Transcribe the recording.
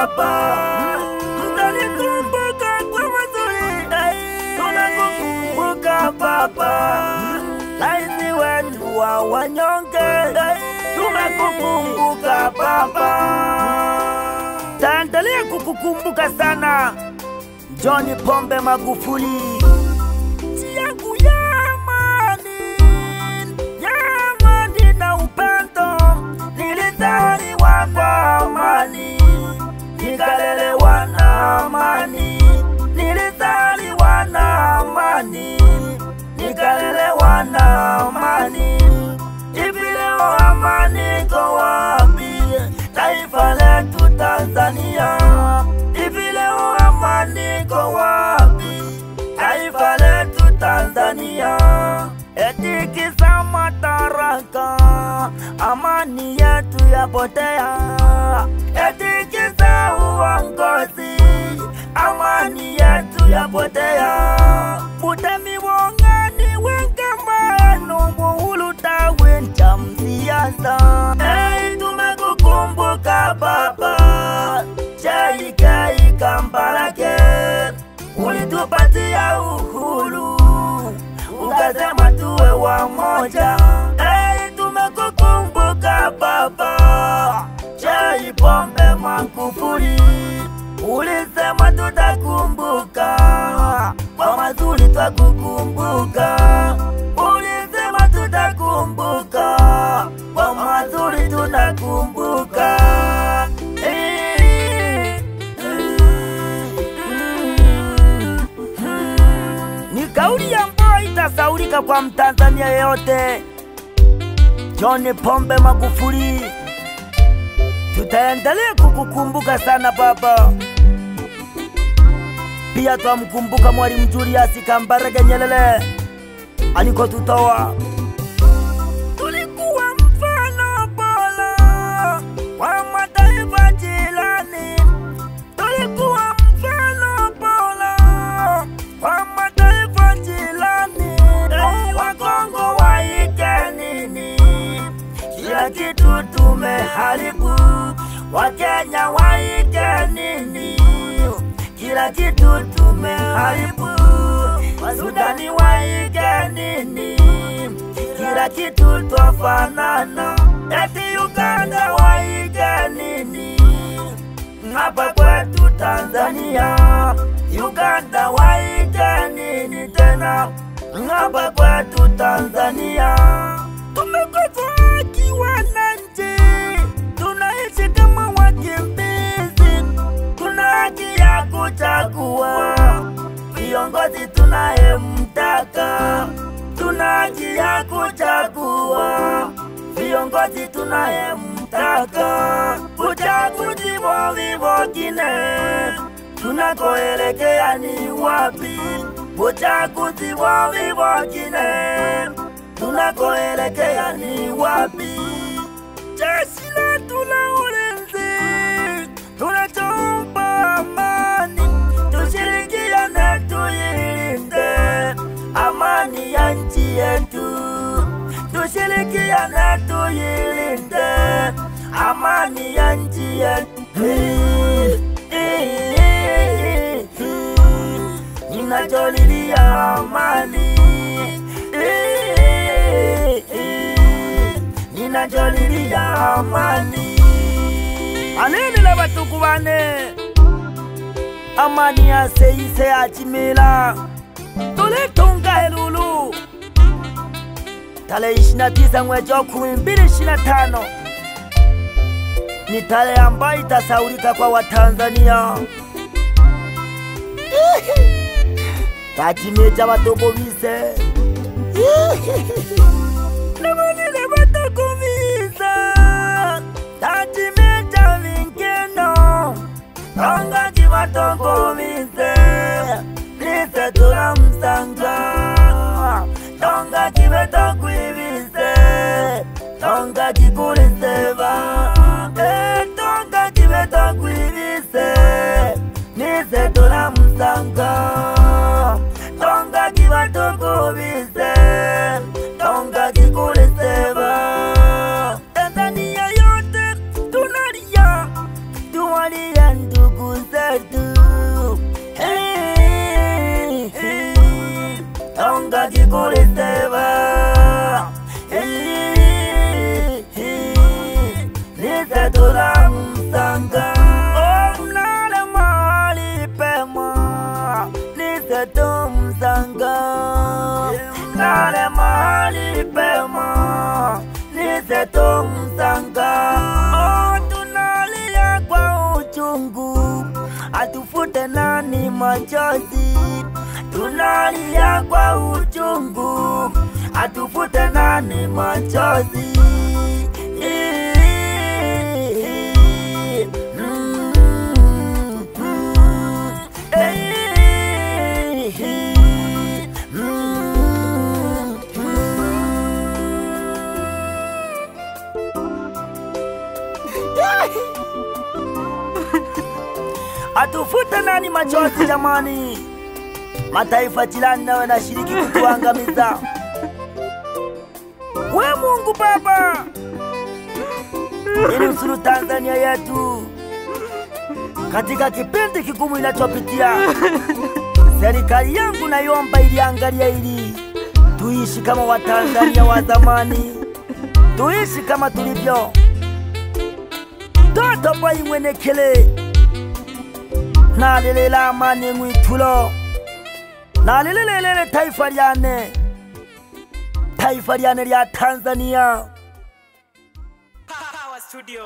baba. Tutalikumbuka kwa mazuri, tunakukumbuka baba. Raisi wetu wa wanyonge, tunakukumbuka baba. Taendelea kukukumbuka sana John Pombe Magufuli. Nchi yangu ya amani na upendo, nilizaliwa kwa amani, nikalelewa na amani. Nilizaliwa na amani, nikalelewa na amani. Hivi leo amani iko wapi? Taifa letu Tanzania. Hivi leo amani iko wapi? Taifa letu Tanzania. Eti kisa madaraka, amani yetu yapotea. Eti kisa uongozi, amani yetu yapotea. Mutemi wongani wengamano muhulu tawincha msiasa. Tumekukumbuka baba, J.K. Kambarage. Ulitupatia uhuru, ukasema tuwe wamoja. Tumekukumbuka baba, John Pombe Magufuli. Ulisema tutakumbuka, kwa mazuri twakukumbuka. Ulisema tutakumbuka, kwa mazuri tunakumbuka. Ni kauli ambayo itasaulika kwa Mtanzania yeyote. John Pombe Magufuli, tutaendelea kukukumbuka sana baba. Pia twamkumbuka Mwalimu Julius Kambarage Nyerere alikotutoa. Tulikuwa mfano bora kwa mataifa jirani. Tulikuwa mfano bora kwa mataifa jirani. Wakongo waige nini? Kila kitu tumeharibu. Wakenya waige nini? Kila kitu tumeharibu. Wasudani waige nini? Kila kitu twafanana. Eti Uganda waige nini? Hapa kwetu Tanzania. Uganda waige nini tena? Hapa kwetu Tanzania. Tumekosa haki wananchi, tunaishi kama wakimbizi. Tuna haki ya kuchagua viongozi tunayemtaka. Tuna haki ya kuchagua viongozi tunayemtaka. Uchaguzi wengine, tunakoelekea ni wapi? Uchaguzi wengine, tunakoelekea ni wapi? Jeshi letu la ulinzi, tunachomba amani. Tushirikiane tuilinde amani ya nchi yetu. Tushirikiane tuilinde amani ya nchi yetu. Ninacholilia amani, ninacholilia amani. Anene la batuku bane, amani ya seise achimila. Tuletunga helulu tarehe 29 mwezi wa 2025. Ni tarehe ambayo itasaulika kwa Watanzania. Tachimeja batogo bise, namanile batogo bisa. Tachimeja vinkeno, tonga kibatogo bise. Bise tulamsanga, tonga kibatogo bise. Tonga kikuliseva, tonga kibatogo bise. Nise tulamsanga, tonga kibatogo bise. Tonga kikuliseva. Tanzania yote tunalia, tuwalia ndu niseto msanga. Oh, tunalia kwa uchungu, atufute nani machozi. Tunalia kwa uchungu, atufute nani machozi. Atufute nani machozi jamani. Mataifa jirani nawe nashiriki kutuangamiza. We Mungu Baba, inusuru Tanzania yetu katika kipindi kigumu inachopitia. Serikali yangu naiomba iliangalia ili tuishi kama Watanzania wa zamani, tuishi kama tulivyo. Toto boy mwenekele nalelela amani mwitulo, nalelelele taifa lyane lya Tanzania. Power Studio.